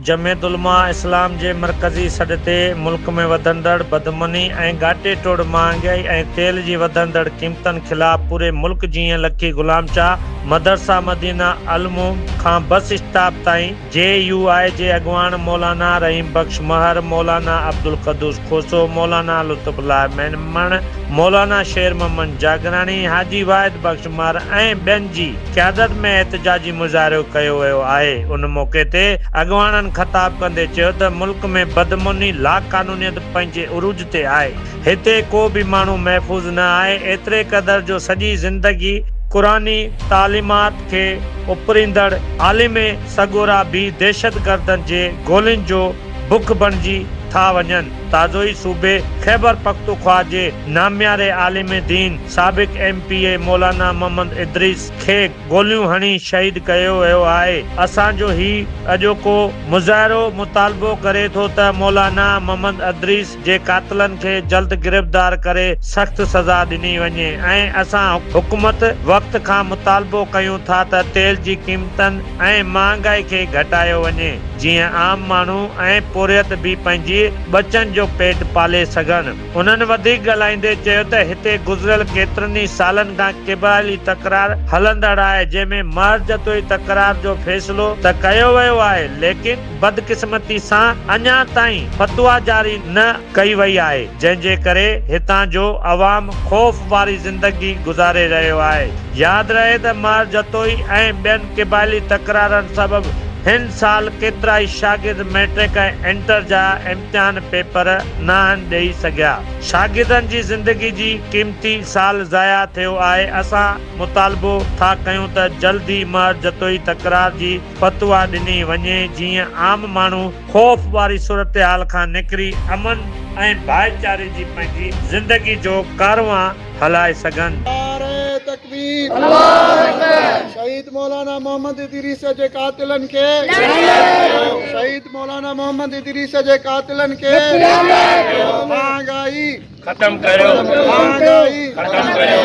जमियत उलमा इस्लाम जे मरकज़ी सॾ ते मुल्क में वधंदड़ बदमनी ऐं घाटे टोड़ महांगाई ऐं तेल जी वधंदड़ क़ीमतनि ख़िलाफ़ पूरे मुल्क जीअं लखी गुलाम शाह मदरसा मदीना अलमूम खां बस स्टॉप ताईं JUI जे अॻवान मौलाना रहीम बख्श महर, मौलाना अब्दुल क़दूस खोसो, मौलाना लुत्फ़ुल्लाह मेमण, मौलाना शेर मोहम्मद जागरानी, हाजी वाहिद बख्श महर ऐं ॿियनि जी क़यादत में एहतजाजी मुज़ाहिरो कयो वियो आहे। उन मौक़े ते अॻवाननि ख़िताब कंदे चयो त मुल्क में बदमुनी लाक़ानूनियत पंहिंजे उरूज ते आहे। हिते को बि माण्हू महफ़ूज़ न आहे। एतिरे क़दर जो सॼी ज़िंदगी क़ुरानी तालीमात खे उपरींदड़ आलिमे सगोरा भी दहशतगर्दनि जे गोलियुनि जो बुख बणिजी था वञनि। ताज़ो ई सूबे ख़ैबर पख्तूनख्वा जे नामियारे आलिम दीन साबिक़ MPA मौलाना मोहम्मद इदरीस खे गोलियूं हणी शहीद कयो वियो आहे। असांजो ही अॼोको मुज़ाहिरो मुतालबो करे थो त मौलाना मोहम्मद इदरीस जे कातिलनि खे जल्द गिरफ़्तार करे सख़्त सज़ा ॾिनी वञे ऐं असां हुकूमत वक़्त खां मुतालबो कयूं था त तेल जी क़ीमतनि ऐं महांगाई खे घटायो वञे, जीअं आम माण्हू ऐं पोरियत बि पंहिंजी बचनि जो पेट पाले सघनि। उन्हनि वधीक ॻाल्हाईंदे चयो त हिते गुज़िरियल केतिरनि ई सालनि खां क़बाइली तकरार हलंदड़ आहे, जंहिंमें महरजतोई तकरार जो फ़ैसिलो त कयो वियो आहे, लेकिन बदकिस्मती सां अञा ताईं फतवा जारी न कई वई आहे, जंहिंजे करे हितां जो अवाम ख़ौफ़ वारी ज़िंदगी गुज़ारे रहियो आहे। यादि रहे त महरजतोई ऐं ॿियनि क़बाइली तकरारनि सबबि हिन साल केतिरा ई शागिर्द मैट्रिक ऐं इंटर जा इम्तिहान पेपर न ॾेई सघिया। शागिर्दनि जी ज़िंदगी जी क़ीमती साल ज़ाया थियो आहे। असां मुतालबो था कयूं त जल्दी महरजतोई तकरार जी फतवा ॾिनी वञे, जीअं आम माण्हू ख़ौफ़ वारी सूरतहाल खां निकिरी अमन ऐं भाईचारे जी पंहिंजी ज़िंदगी जो कारवां हलाए सघनि। तकबीर, शहीद मौलाना मोहम्मद इदरीस जे कातिलनि खे, शहीद मौलाना मोहम्मद इदरीस जे कातिलनि खे महंगाई खत्म करो, महंगाई खत्म करो,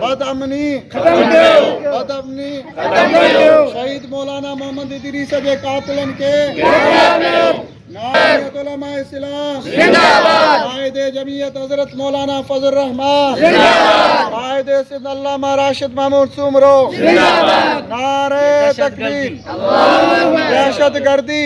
बदअमनी खत्म करो, बदअमनी खत्म करो, शहीद मौलाना मोहम्मद इदरीस जे कातिलनि खे नायत उलमा इस्लाम जिंदाबाद, कायदे जमीयत हजरत मौलाना फजल रहमान जिंदाबाद, कायदे सिंध अल्लामा राशिद महमूद सुमरो जिंदाबाद, नारे तकबीर, दहशतगर्दी